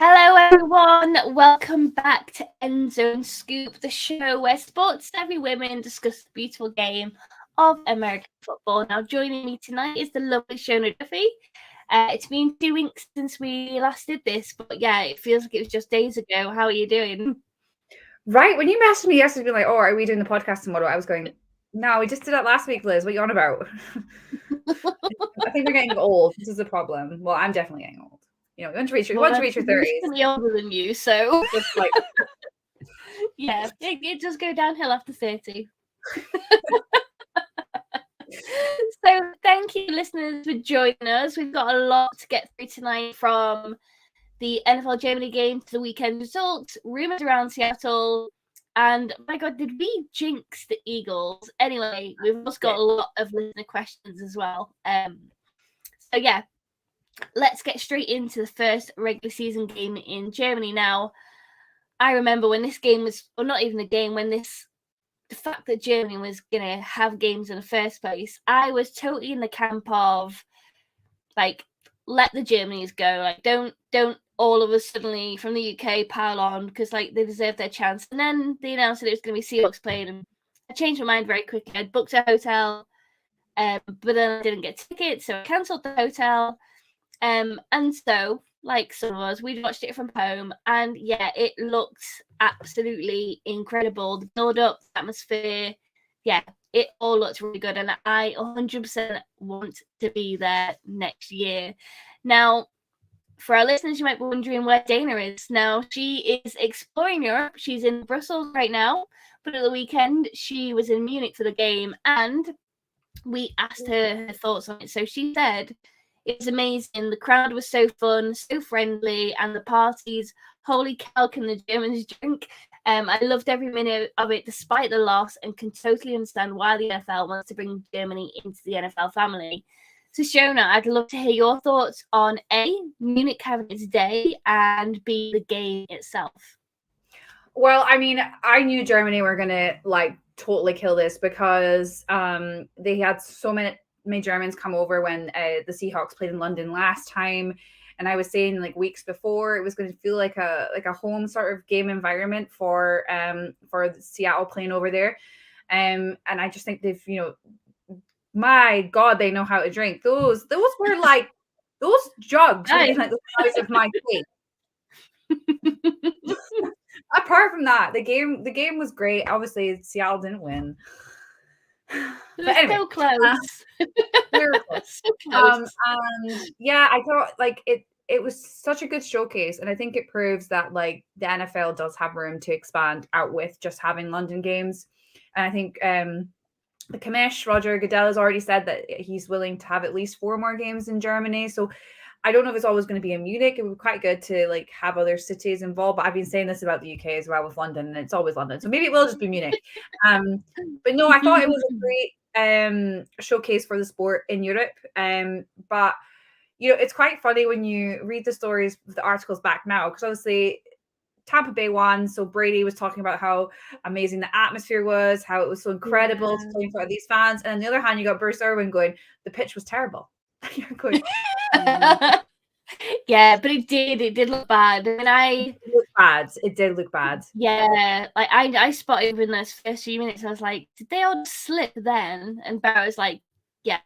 Hello, everyone. Welcome back to End Zone Scoop, the show where sports-savvy women discuss the beautiful game of American football. Now, joining me tonight is the lovely Shona Duthie. It's been 2 weeks since we last did this, but yeah, it feels like it was just days ago. How are you doing? Right, when you messaged me yesterday, being like, "Oh, are we doing the podcast tomorrow?" I was going, "No, we just did that last week, Liz. What are you on about?" I think we're getting old. This is a problem. Well, I'm definitely getting old. You know, you want to reach your 30s. Significantly older than you, so Just like, yeah, it does go downhill after 30. So thank you, listeners, for joining us. We've got a lot to get through tonight, from the NFL Germany game to the weekend results, rumors around Seattle, and my God, did we jinx the Eagles? Anyway, we've also got a lot of listener questions as well. So yeah, let's get straight into the first regular season game in Germany. Now, I remember when this game was, or not even a game, when the fact that Germany was going to have games in the first place, I was totally in the camp of, like, let the Germanys go. Like, don't all of us suddenly from the UK pile on, because like they deserve their chance. And then they announced that it was going to be Seahawks playing, and I changed my mind very quickly. I'd booked a hotel, but then I didn't get tickets, so I cancelled the hotel. And so, like some of us, we watched it from home, and yeah, it looked absolutely incredible. The build-up, the atmosphere, yeah, it all looked really good, and I 100% want to be there next year. Now, for our listeners, you might be wondering where Dana is. Now, she is exploring Europe. She's in Brussels right now, but at the weekend, she was in Munich for the game, and we asked her thoughts on it. So she said, it was amazing. The crowd was so fun, so friendly, and the parties, holy cow, can the Germans drink? I loved every minute of it despite the loss, and can totally understand why the NFL wants to bring Germany into the NFL family. So, Shona, I'd love to hear your thoughts on A, Munich having its day, and B, the game itself. well, I mean, I knew Germany were gonna like totally kill this because they had so many Germans come over when the Seahawks played in London last time. And I was saying like weeks before, it was going to feel like a home sort of game environment for Seattle playing over there. And I just think they've, my God, they know how to drink. Those were like those jugs would have been like the size of my face. Apart from that, the game was great. Obviously, Seattle didn't win. But anyway, so close. We were close. So close. And yeah, I thought like it was such a good showcase, and I think it proves that like the NFL does have room to expand out with just having London games. And I think the commish, Roger Goodell, has already said that he's willing to have at least 4 more games in Germany. So I don't know if it's always going to be in Munich. It would be quite good to like have other cities involved. But I've been saying this about the UK as well with London, and it's always London. So maybe it will just be Munich. But no, I thought it was a great showcase for the sport in Europe. But it's quite funny when you read the stories, the articles back now, because obviously Tampa Bay won. So Brady was talking about how amazing the atmosphere was, how it was so incredible to play in front of these fans. And on the other hand, you got Bruce Irwin going, the pitch was terrible. You're going, yeah, but it did look bad. I mean, it did look bad. Yeah, like I spotted in those first few minutes, I was like, did they all slip then? And Barrett was like, yeah.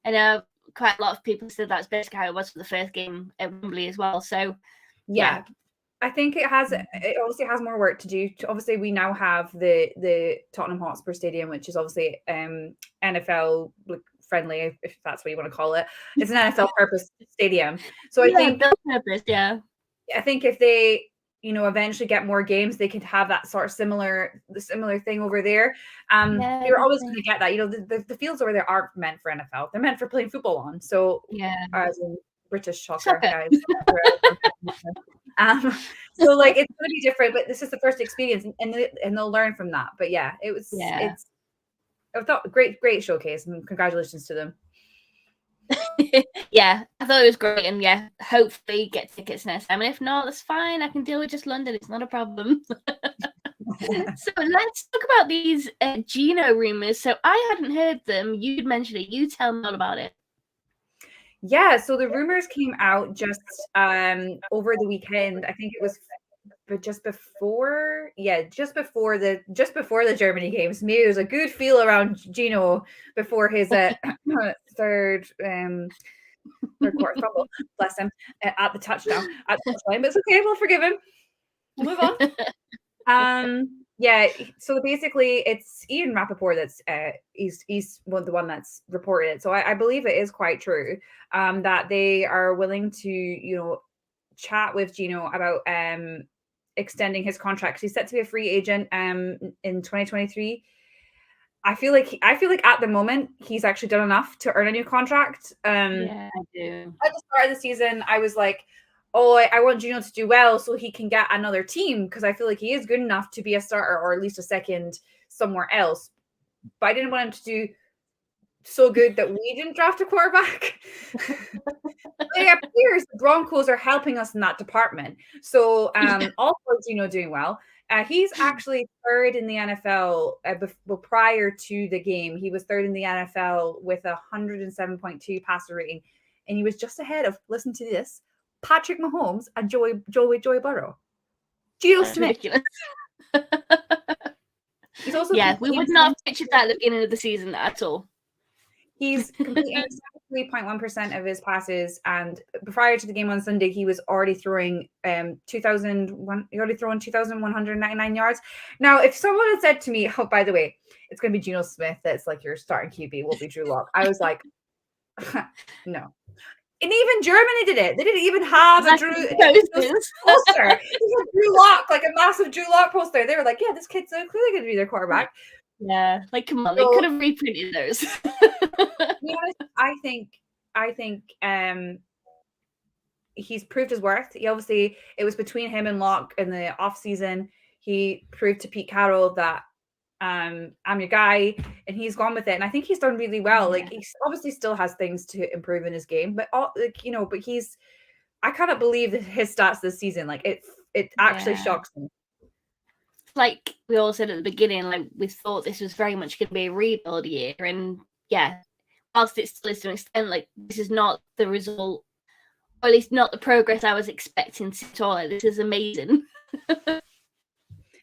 And quite a lot of people said that's basically how it was for the first game at Wembley as well. So yeah. I think it obviously has more work to do. Obviously, we now have the Tottenham Hotspur Stadium, which is obviously NFL friendly, if that's what you want to call it. It's an NFL purpose stadium. So I think purpose, yeah. I think if they eventually get more games, they could have that sort of similar thing over there. You're always going to get that. The fields over there aren't meant for NFL. They're meant for playing football on. So as in British soccer guys. So like it's going to be different, but this is the first experience, and they'll learn from that. But yeah, I thought great showcase, and congratulations to them. Yeah, I thought it was great, and yeah, hopefully get tickets next time. And if not, that's fine. I can deal with just London. It's not a problem. So let's talk about these Geno rumors. So I hadn't heard them. You'd mentioned it. You tell me all about it. Yeah, so the rumors came out just over the weekend. I think it was but just before the Germany games. Maybe there's a good feel around Geno before his third quarter fumble. Bless him at the touchdown at the touchline. But it's okay, we'll forgive him. We'll move on. Yeah, so basically it's Ian Rappaport that's he's the one that's reported it. So I believe it is quite true that they are willing to chat with Geno about extending his contract. He's set to be a free agent in 2023. I feel like at the moment he's actually done enough to earn a new contract. Yeah, I do. At the start of the season, I was like, oh, I want Geno to do well so he can get another team because I feel like he is good enough to be a starter or at least a second somewhere else. But I didn't want him to do so good that we didn't draft a quarterback. It appears the Broncos are helping us in that department. So also Geno doing well. He's actually third in the NFL. Prior to the game, he was third in the NFL with 107.2 passer rating, and he was just ahead of, listen to this, Patrick Mahomes and Joey Burrow. Geno Smith. He's also we would not have pictured that at the beginning of the season at all. He's completing 73.1% of his passes, and prior to the game on Sunday, he was already throwing 2,199 yards. Now, if someone had said to me, "Oh, by the way, it's going to be Geno Smith that's like your starting QB, will be Drew Lock," I was like, "No." And even Germany did it. They didn't even have a Drew poster. Drew Lock, like a massive Drew Lock poster. They were like, "Yeah, this kid's clearly going to be their quarterback." Yeah, like come on, they could have reprinted those. To be honest, I think he's proved his worth. He obviously, it was between him and Locke in the off season. He proved to Pete Carroll that I'm your guy, and he's gone with it. And I think he's done really well. Like he obviously still has things to improve in his game, but but I cannot believe that his stats this season. Like it actually shocks me. Like we all said at the beginning, like we thought this was very much going to be a rebuild year, and whilst it still is to an extent, like this is not the result, or at least not the progress I was expecting at all. Like, this is amazing. I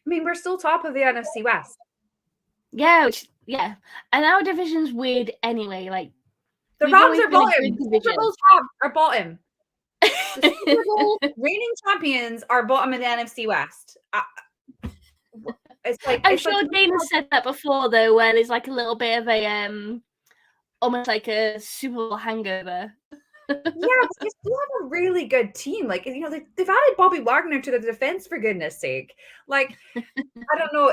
mean, we're still top of the NFC West. Yeah, and our division's weird anyway. Like the Rams are bottom. Super Bowl are bottom. The Super Bowl reigning champions are bottom of the NFC West. It's like I'm sure Dana said that before, though, where there's like a little bit of a almost like a Super Bowl hangover. Yeah, but they still have a really good team. Like, they've added Bobby Wagner to the defense, for goodness sake. Like, I don't know.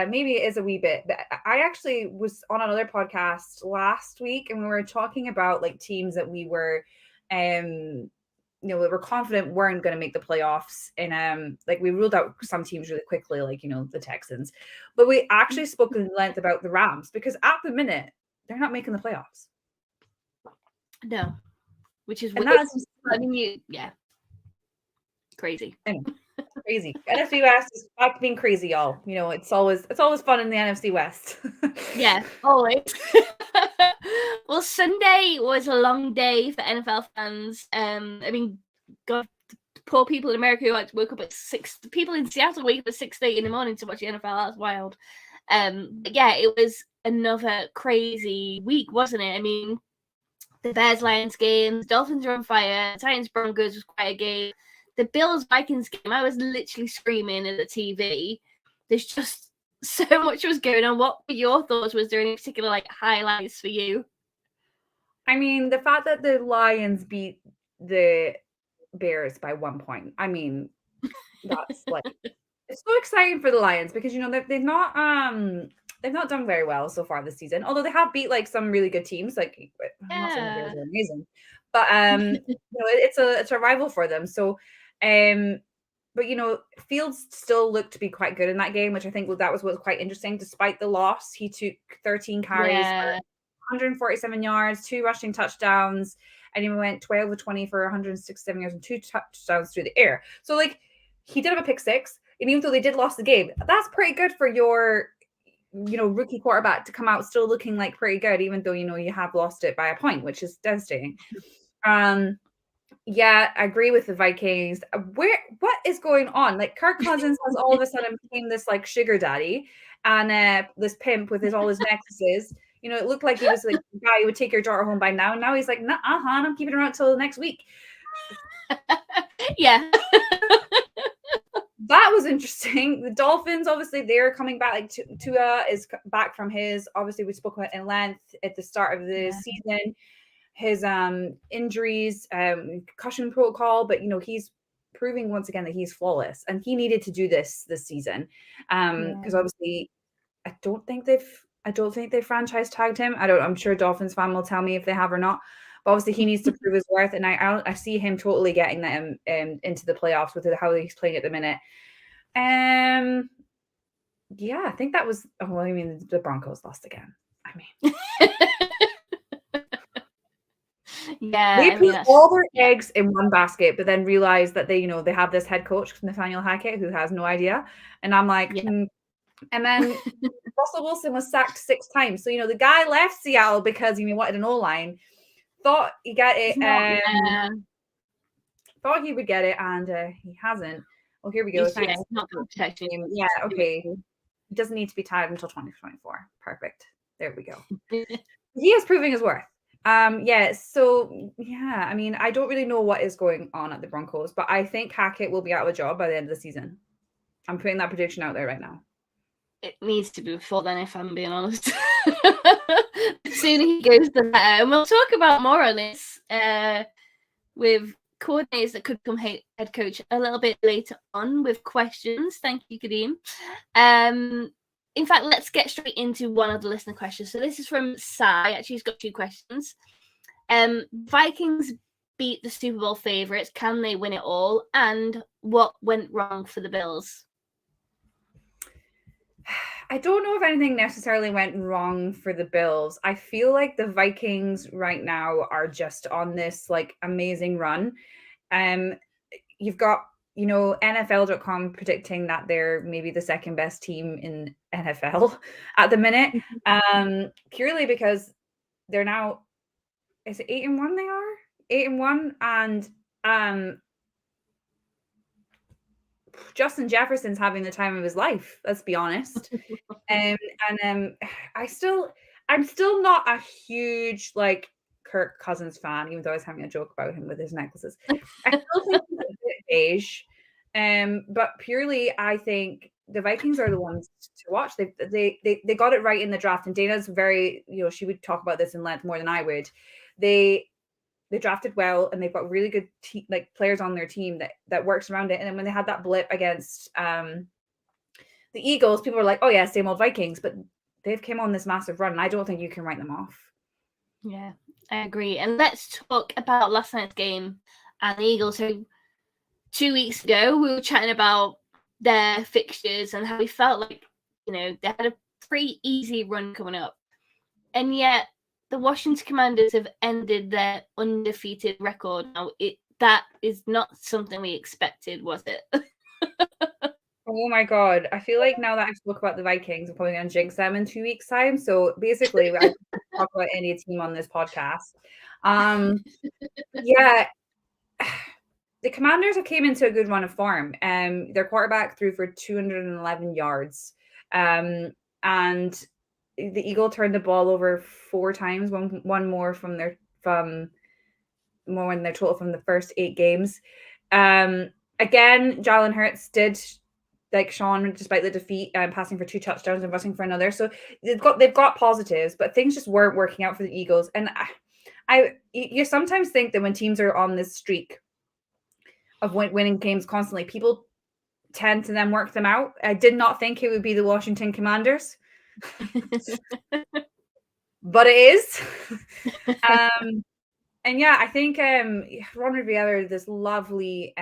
Maybe it is a wee bit. But I actually was on another podcast last week, and we were talking about like teams that we were, we were confident weren't going to make the playoffs. And like we ruled out some teams really quickly, like, the Texans. But we actually spoke in length about the Rams because at the minute, they're not making the playoffs. No. Which is weird. Crazy. Anyway, crazy. NFC West is back to being crazy, y'all. It's always fun in the NFC West. Yeah, always. Well, Sunday was a long day for NFL fans. I mean, God, poor people in America who woke up at 6. People in Seattle wake up at 6:30 in the morning to watch the NFL. That's wild. But it was another crazy week, wasn't it? I mean, the Bears-Lions game, the Dolphins are on fire, Titans-Broncos was quite a game. The Bills-Vikings game, I was literally screaming at the TV. There's just so much was going on. What were your thoughts? Was there any particular like highlights for you? I mean, the fact that the Lions beat the Bears by 1 point. I mean, that's like it's so exciting for the Lions because they've not done very well so far this season. Although they have beat like some really good teams. Like I'm not saying the Bears are amazing, but it's a rival for them. So, but Fields still looked to be quite good in that game, which I think that was quite interesting. Despite the loss, he took 13 carries, 147 yards, 2 rushing touchdowns, and he went 12 of 20 for 167 yards and 2 touchdowns through the air. So like he did have a pick 6, and even though they did lose the game, that's pretty good for your rookie quarterback to come out still looking like pretty good, even though you have lost it by a point, which is devastating. Yeah, I agree with the Vikings. What is going on? Like Kirk Cousins has all of a sudden became this like sugar daddy and this pimp with all his necklaces. You know, it looked like he was like the guy who would take your daughter home by now. And now he's like, nah, I'm keeping her out till next week. Yeah. That was interesting. The Dolphins, obviously, they're coming back. Like Tua is back from his. Obviously, we spoke about in length at the start of the season. His injuries, concussion protocol, but he's proving once again that he's flawless, and he needed to do this season because obviously I don't think they franchise tagged him. I'm sure Dolphins fan will tell me if they have or not. But obviously he needs to prove his worth, and I see him totally getting them into the playoffs with how he's playing at the minute. Yeah, I think that was. Oh, I mean, the Broncos lost again. I mean. Yeah, they put all their eggs in one basket, but then realize that they have this head coach, Nathaniel Hackett, who has no idea. And I'm like, And then Russell Wilson was sacked 6 times. So, the guy left Seattle because he wanted an O-line, thought he got it, thought he would get it, and he hasn't. Well, here we go. Thanks. Not protection. Yeah, okay. He doesn't need to be tied until 2024. Perfect. There we go. He is proving his worth. So I mean, I don't really know what is going on at the Broncos, but I think Hackett will be out of a job by the end of the season. I'm putting that prediction out there right now. It needs to be before then, if I'm being honest. The sooner he goes, the better. And we'll talk about more on this with coordinators that could become head coach a little bit later on with questions. Thank you, Kadeem. In fact, let's get straight into one of the listener questions. So this is from Sai. Actually, he's got 2 questions. Vikings beat the Super Bowl favorites. Can they win it all? And what went wrong for the Bills? I don't know if anything necessarily went wrong for the Bills. I feel like the Vikings right now are just on this like amazing run. You've got NFL.com predicting that they're maybe the second best team in NFL at the minute, purely because they're now, is it 8-1? They are 8-1, and Justin Jefferson's having the time of his life. Let's be honest. I'm still not a huge like Kirk Cousins fan, even though I was having a joke about him with his necklaces. I still think he's a bit beige. But purely, I think the Vikings are the ones to watch. They got it right in the draft, and Dana's very, she would talk about this in length more than I would. They drafted well, and they've got really good players on their team that works around it. And then when they had that blip against the Eagles, people were like, "Oh yeah, same old Vikings," but they've came on this massive run, and I don't think you can write them off. Yeah, I agree. And let's talk about last night's game and the Eagles. So 2 weeks ago, we were chatting about their fixtures and how we felt like, they had a pretty easy run coming up. And yet, the Washington Commanders have ended their undefeated record. Now, that is not something we expected, was it? Oh my God. I feel like now that I spoke about the Vikings, I'm probably going to jinx them in 2 weeks' time. So basically, I can talk about any team on this podcast. Yeah. The Commanders have came into a good run of form. Their quarterback threw for 211 yards. And the Eagle turned the ball over 4 times, one more from their more than their total from the first 8 games. Again, Jalen Hurts did, like Sean, despite the defeat, passing for 2 touchdowns and rushing for another. So they've got positives, but things just weren't working out for the Eagles. And you sometimes think that when teams are on this streak of winning games constantly, people tend to then work them out. I did not think it would be the Washington Commanders. But it is. And yeah, I think Ron Rivera, this lovely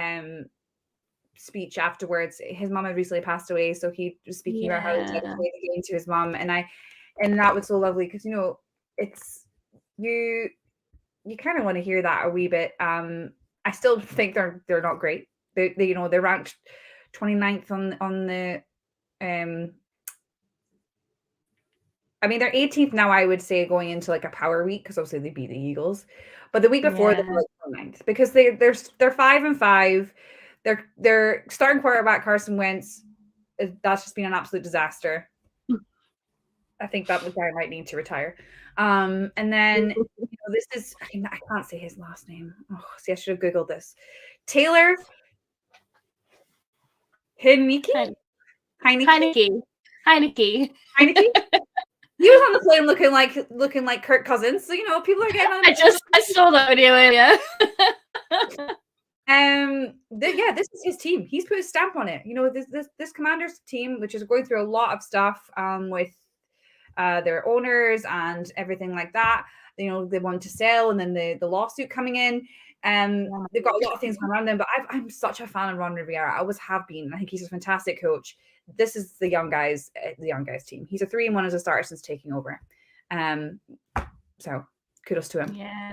speech afterwards. His mom had recently passed away, so he was speaking about how he dedicated the game to his mom, and that was so lovely because it's you kind of want to hear that a wee bit. I still think they're not great. They're ranked 29th on the I mean, they're 18th now, I would say, going into like a power week, because obviously they beat the Eagles. But the week before they were like 9th, because they're 5-5. Their starting quarterback Carson Wentz, that's just been an absolute disaster. I think that guy might need to retire. And then this is I can't say his last name. Oh, see, I should have Googled this. Taylor Heineke. He was on the plane looking like Kirk Cousins. So people are getting on. I saw that video earlier. This is his team. He's put a stamp on it. This Commanders team, which is going through a lot of stuff with their owners and everything like that. They want to sell, and then the lawsuit coming in. They've got a lot of things going around them. But I'm such a fan of Ron Rivera. I always have been. I think he's a fantastic coach. This is the young guys team. He's a 3-1 as a starter since taking over. So kudos to him. Yeah.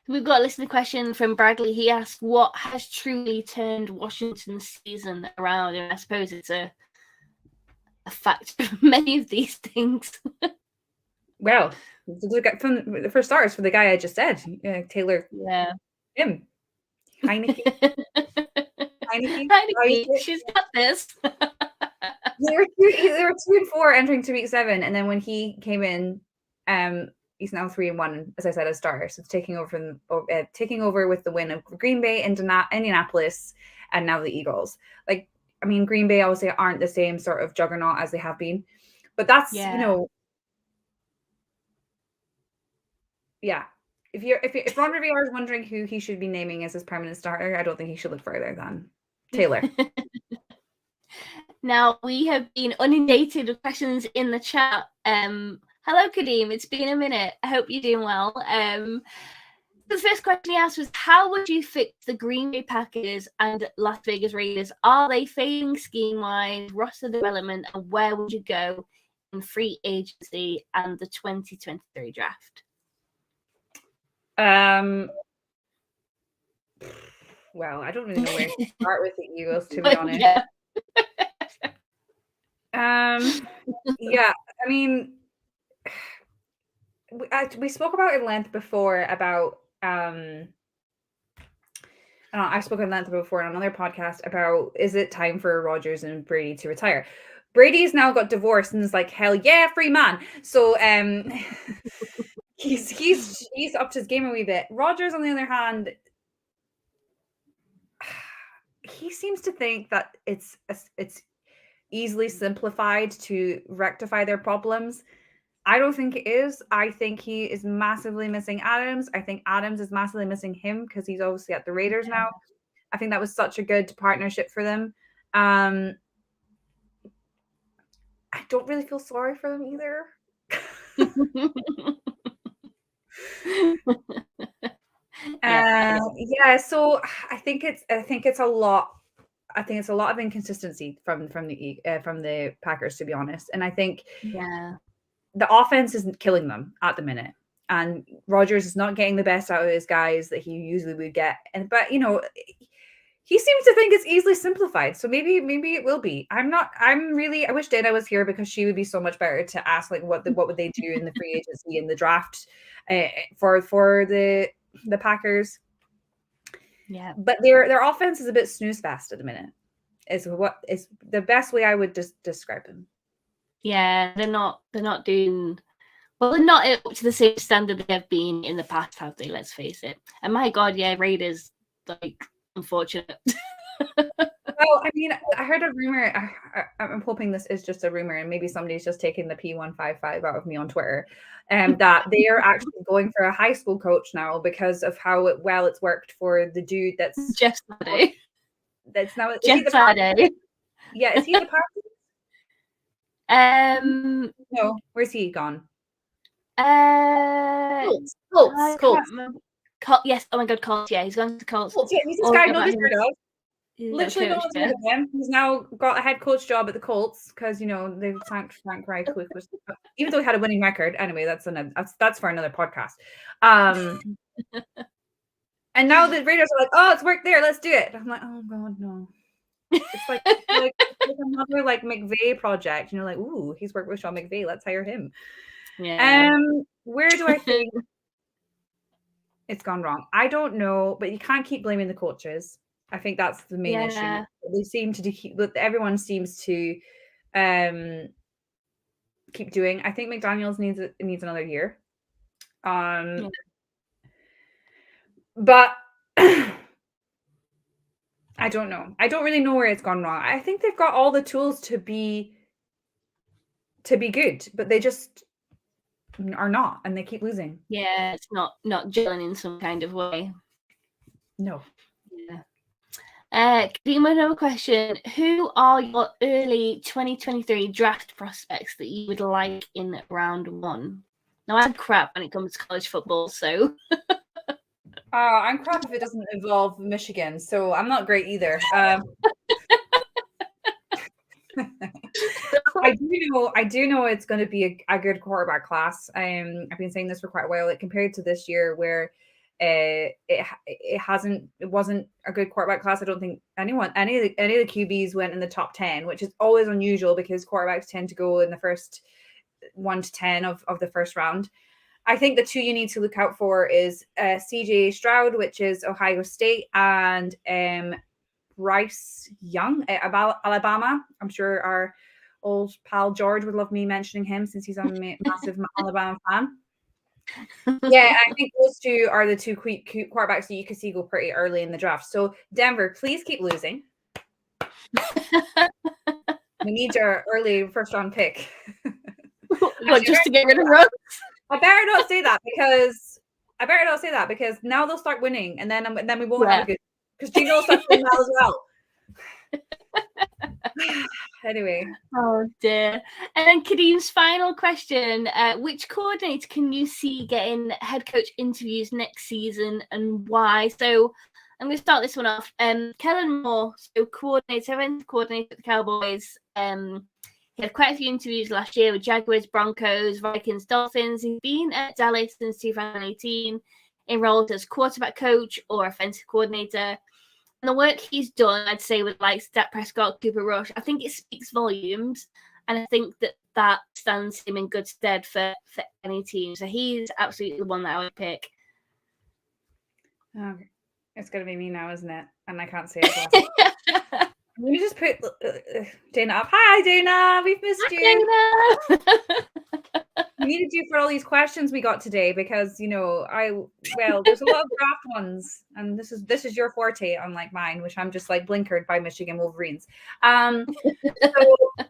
We've got a listener question from Bradley. He asked, what has truly turned Washington's season around? And I suppose it's a fact of many of these things. Well, for starters, for the guy I just said, Taylor. Yeah. Him. Heineke. She's got this. They were 2-4 entering to week 7, and then when he came in, he's now 3-1, as I said, as starter. So it's taking over with the win of Green Bay, Indianapolis, and now the Eagles. Green Bay obviously aren't the same sort of juggernaut as they have been, but that's If Ron Rivera is wondering who he should be naming as his permanent starter, I don't think he should look further than Taylor. Now, we have been inundated with questions in the chat. Hello, Kadeem. It's been a minute. I hope you're doing well. The first question he asked was, how would you fix the Green Bay Packers and Las Vegas Raiders? Are they failing scheme-wise, roster development, and where would you go in free agency and the 2023 draft? Well, I don't really know where to start with the Eagles, to be honest. I mean, we spoke about at length before about I spoke at length before on another podcast about, is it time for Rodgers and Brady to retire? Brady's now got divorced and is like, hell yeah, free man. So he's upped his game a wee bit. Rodgers, on the other hand, he seems to think that it's easily simplified to rectify their problems. I don't think it is. I think he is massively missing Adams. I think Adams is massively missing him because he's obviously at the Raiders now. I think that was such a good partnership for them. I don't really feel sorry for them either. So I think it's a lot. I think it's a lot of inconsistency from the Packers, to be honest. And I think the offense isn't killing them at the minute, and Rodgers is not getting the best out of his guys that he usually would get. But he seems to think it's easily simplified. So maybe it will be. I wish Dana was here, because she would be so much better to ask what would they do in the free agency and the draft for the Packers. Yeah, but their offense is a bit snooze fest at the minute. Is what is the best way I would describe them. Yeah, they're not doing well. They're not up to the same standard they have been in the past, have they? Let's face it. And my God, Raiders, unfortunate. Well, I mean, I heard a rumor. I'm hoping this is just a rumor, and maybe somebody's just taking the P155 out of me on Twitter, that they are actually going for a high school coach now because of how well it's worked for the dude that's Jeff Saturday. That's now Jeff Saturday. Yeah, is he the Packers? No, where's he gone? Colts. Yes. Oh my God, Colts. Yeah, he's gone to Colts. Yeah, he's this guy nobody's heard of. Literally no one's heard of him. He's now got a head coach job at the Colts because they've tanked Frank Reich, even though he had a winning record. Anyway, that's for another podcast. And now the Raiders are like, oh, it's worked there. Let's do it. I'm like, oh God, no. It's like another like McVay project. You know, like, ooh, he's worked with Sean McVay. Let's hire him. Yeah. Where do I think it's gone wrong? I don't know, but you can't keep blaming the coaches. I think that's the main issue. They seem to everyone seems to keep doing. I think McDaniels needs another year. But I don't know. I don't really know where it's gone wrong. I think they've got all the tools to be good, but they just are not, and they keep losing. Yeah, it's not gelling in some kind of way. No. Yeah. Kadeem, another question. Who are your early 2023 draft prospects that you would like in round 1? Now, I'm crap when it comes to college football, so... I'm crap if it doesn't involve Michigan, so I'm not great either. I do know it's going to be a good quarterback class. I've been saying this for quite a while. Like, compared to this year, where it wasn't a good quarterback class. I don't think any of the QBs went in the top 10, which is always unusual because quarterbacks tend to go in the first 1 to 10 of the first round. I think the two you need to look out for is CJ Stroud, which is Ohio State, and Bryce Young at Alabama. I'm sure our old pal George would love me mentioning him since he's a massive Alabama fan. Yeah, I think those two are the two quarterbacks that you could see go pretty early in the draft. So Denver, please keep losing. We need your early first round pick. What, just to get rid of Ruggs? I better not say that because now they'll start winning, and then we won't have a good, because Geno will start doing well as well. Anyway. Oh dear. And then Kadeem's final question: which coordinator can you see getting head coach interviews next season, and why? So I'm going to start this one off. Kellen Moore, so offensive coordinator at the Cowboys. He had quite a few interviews last year with Jaguars, Broncos, Vikings, Dolphins. He's been at Dallas since 2018, enrolled as quarterback coach or offensive coordinator. And the work he's done, I'd say, with like Dak Prescott, Cooper Rush, I think it speaks volumes. And I think that stands him in good stead for any team. So he's absolutely the one that I would pick. Okay. It's going to be me now, isn't it? And I can't say it. Let me just put Dana up. Hi, Dana. We've missed you. We needed you for all these questions we got today because, there's a lot of draft ones, and this is your forte, unlike mine, which I'm just like blinkered by Michigan Wolverines. So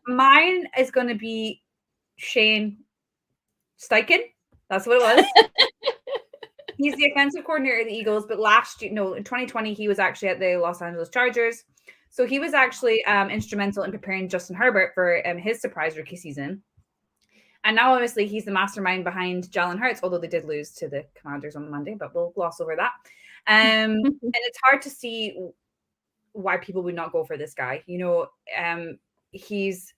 mine is going to be Shane Steichen. That's what it was. He's the offensive coordinator of the Eagles, but in 2020, he was actually at the Los Angeles Chargers. So he was actually instrumental in preparing Justin Herbert for his surprise rookie season. And now, obviously, he's the mastermind behind Jalen Hurts, although they did lose to the Commanders on Monday, but we'll gloss over that. And it's hard to see why people would not go for this guy. He's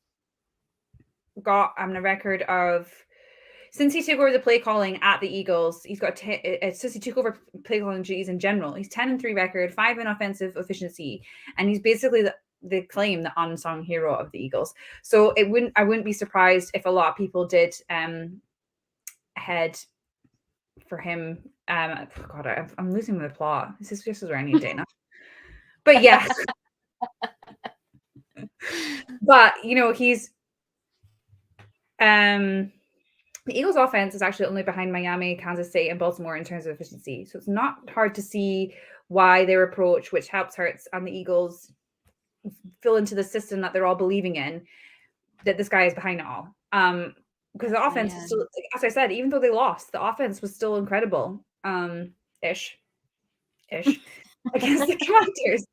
got a record of, since he took over the play calling at the Eagles, he's got since he took over play calling duties in general, he's 10-3 record, 5 in offensive efficiency, and he's basically the unsung hero of the Eagles. So I wouldn't be surprised if a lot of people did head for him. God, I'm losing my plot. This is where I need Dana. But yeah. But he's the Eagles offense is actually only behind Miami, Kansas State, and Baltimore in terms of efficiency. So it's not hard to see why their approach, which helps Hurts and the Eagles fill into the system that they're all believing in, that this guy is behind it all. Because the offense is still, as I said, even though they lost, the offense was still incredible. Ish against the Commanders.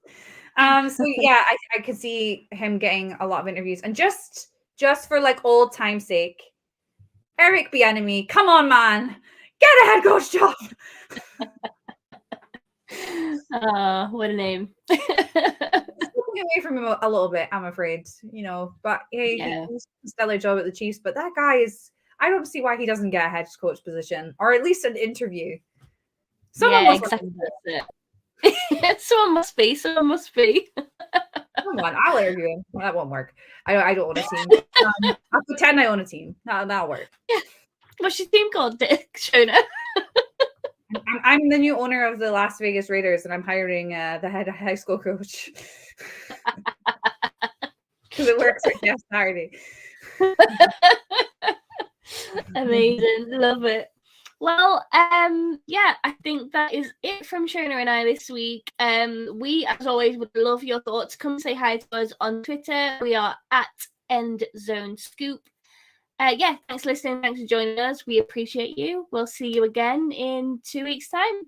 So yeah, I could see him getting a lot of interviews. And just for like old time's sake, Eric Bieniemy, come on, man, get a head coach job. What a name. Looking away from him a little bit, I'm afraid, but he does a stellar job at the Chiefs. But that guy I don't see why he doesn't get a head coach position, or at least an interview. Someone must be. Someone must be. Come on, I'll argue him. Well, that won't work. I don't own a team. I'll pretend I own a team. That'll work. Yeah. What's your team called, Shona? I'm the new owner of the Las Vegas Raiders, and I'm hiring the head high school coach because it works for Jeff Saturday. Amazing, love it. Well, yeah, I think that is it from Shona and I this week. We, as always, would love your thoughts. Come say hi to us on Twitter. We are at EndZoneScoop. Yeah, thanks for listening. Thanks for joining us. We appreciate you. We'll see you again in 2 weeks' time.